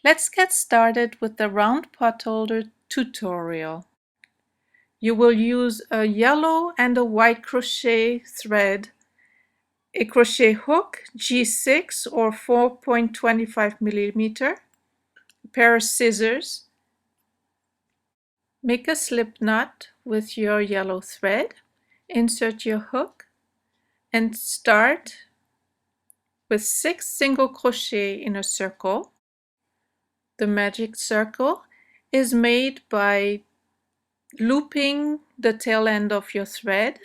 Let's get started with the round potholder tutorial. You will use a yellow and a white crochet thread, a crochet hook G6 or 4.25 millimeter, a pair of scissors. Make a slip knot with your yellow thread, insert your hook, and start with 6 single crochet in a circle. The magic circle is made by looping the tail end of your thread,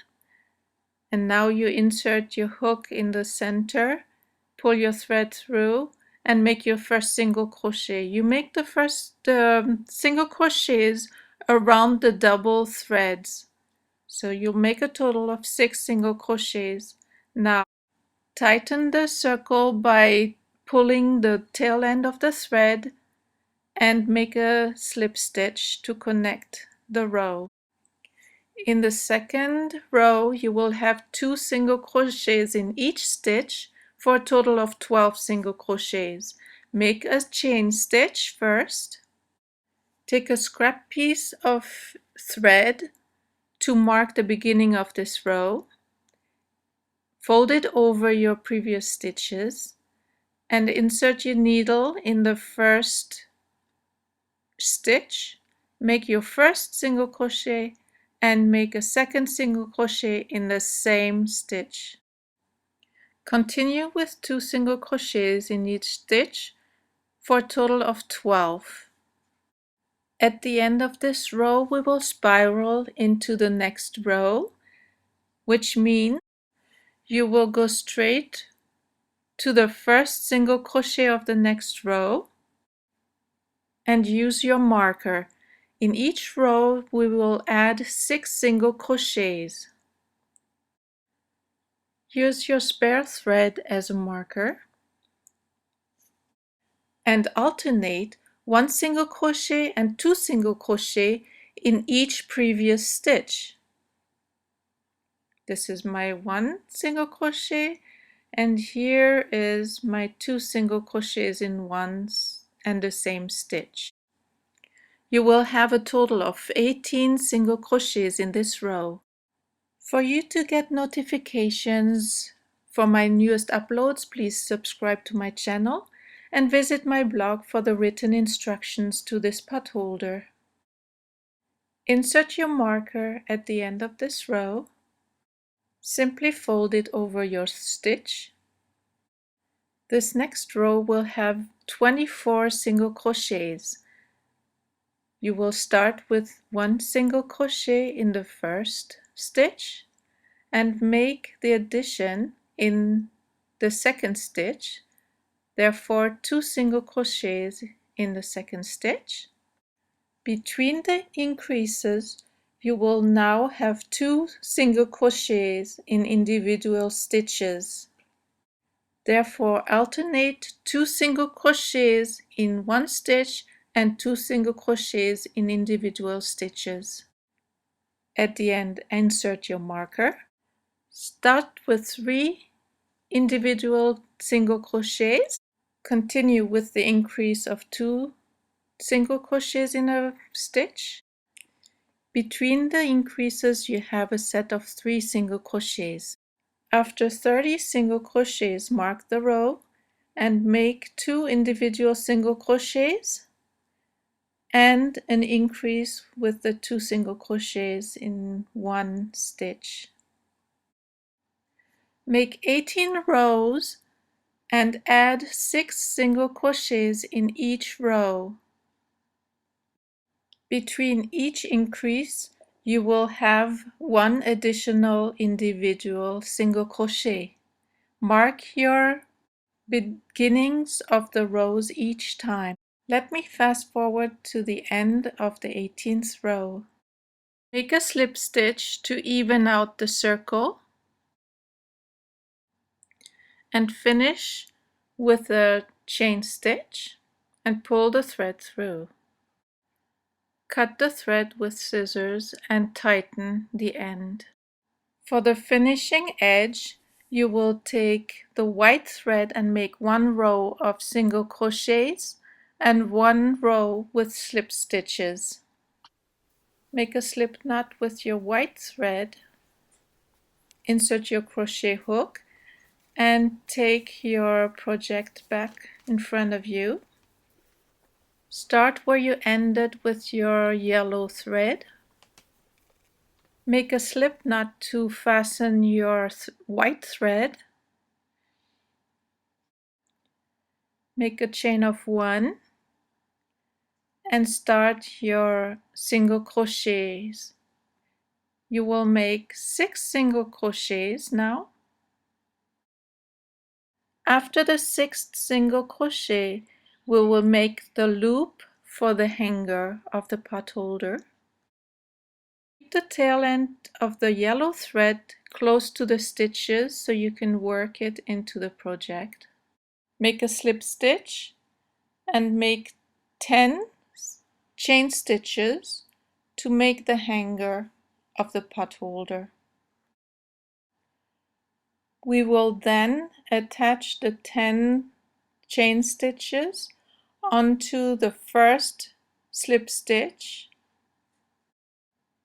and now you insert your hook in the center, pull your thread through, and make your first single crochet. You make the first single crochets around the double threads, so you'll make a total of 6 single crochets. Now tighten the circle by pulling the tail end of the thread and make a slip stitch to connect the row. In the second row, you will have 2 single crochets in each stitch for a total of 12 single crochets. Make a chain stitch first. Take a scrap piece of thread to mark the beginning of this row. Fold it over your previous stitches and insert your needle in the first stitch. Make your first single crochet and make a second single crochet in the same stitch. Continue with 2 single crochets in each stitch for a total of 12. At the end of this row, we will spiral into the next row, which means you will go straight to the first single crochet of the next row and use your marker. In each row, we will add 6 single crochets. Use your spare thread as a marker and alternate 1 single crochet and 2 single crochet in each previous stitch. This is my 1 single crochet, and here is my 2 single crochets in one and the same stitch. You will have a total of 18 single crochets in this row. For you to get notifications for my newest uploads, please subscribe to my channel and visit my blog for the written instructions to this potholder. Insert your marker at the end of this row. Simply fold it over your stitch. This next row will have 24 single crochets. You will start with 1 single crochet in the first stitch and make the addition in the second stitch, therefore 2 single crochets in the second stitch. Between the increases, you will now have 2 single crochets in individual stitches. Therefore, alternate 2 single crochets in one stitch and 2 single crochets in individual stitches. At the end, insert your marker. Start with 3 individual single crochets. Continue with the increase of 2 single crochets in a stitch. Between the increases, you have a set of 3 single crochets. After 30 single crochets, mark the row and make 2 individual single crochets and an increase with the 2 single crochets in one stitch. Make 18 rows and add 6 single crochets in each row. Between each increase, you will have 1 additional individual single crochet. Mark your beginnings of the rows each time. Let me fast forward to the end of the 18th row. Make a slip stitch to even out the circle and finish with a chain stitch and pull the thread through. Cut the thread with scissors and tighten the end. For the finishing edge, you will take the white thread and make 1 row of single crochets and 1 row with slip stitches. Make a slip knot with your white thread, insert your crochet hook, and take your project back in front of you. Start where you ended with your yellow thread. Make a slip knot to fasten your white thread. Make a chain of 1 and start your single crochets. You will make 6 single crochets now. After the 6th single crochet, we will make the loop for the hanger of the pot holder. Keep the tail end of the yellow thread close to the stitches so you can work it into the project. Make a slip stitch and make 10 chain stitches to make the hanger of the pot holder. We will then attach the 10 chain stitches onto the first slip stitch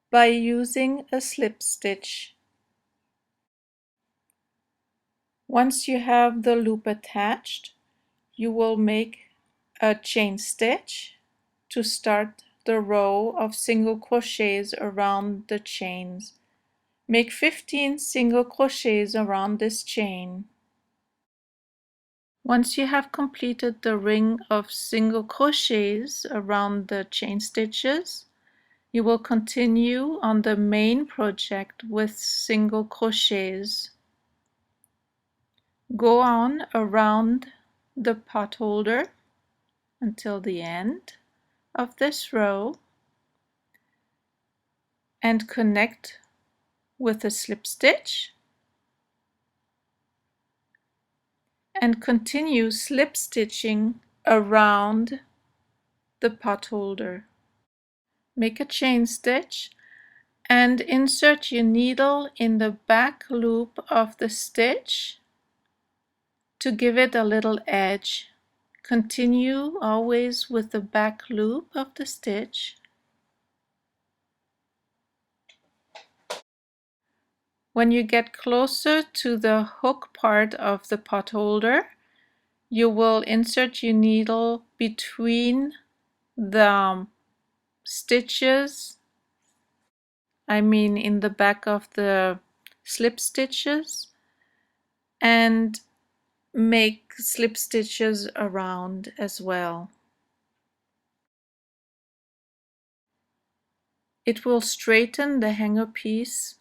by using a slip stitch. Once you have the loop attached, you will make a chain stitch to start the row of single crochets around the chains. Make 15 single crochets around this chain. Once you have completed the ring of single crochets around the chain stitches, you will continue on the main project with single crochets. Go on around the pot holder until the end of this row and connect with a slip stitch and continue slip stitching around the pot holder. Make a chain stitch and insert your needle in the back loop of the stitch to give it a little edge. Continue always with the back loop of the stitch. When you get closer to the hook part of the pot holder, you will insert your needle between the stitches, in the back of the slip stitches, and make slip stitches around as well. It will straighten the hanger piece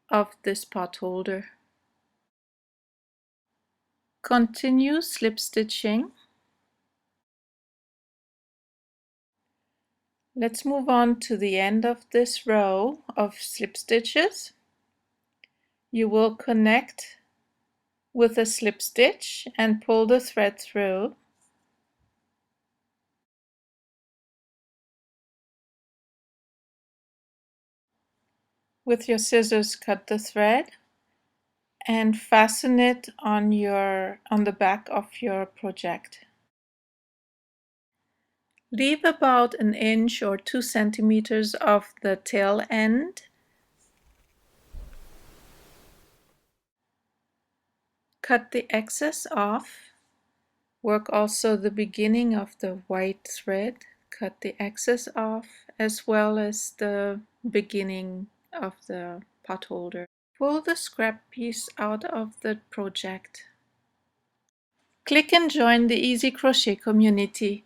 of this pot holder. Continue slip stitching. Let's move on to the end of this row of slip stitches. You will connect with a slip stitch and pull the thread through. With your scissors, cut the thread and fasten it on the back of your project. Leave about 1 inch or 2 centimeters of the tail end. Cut the excess off. Work also the beginning of the white thread. Cut the excess off as well as the beginning of the pot holder. Pull the scrap piece out of the project. Click and join the Easy Crochet community.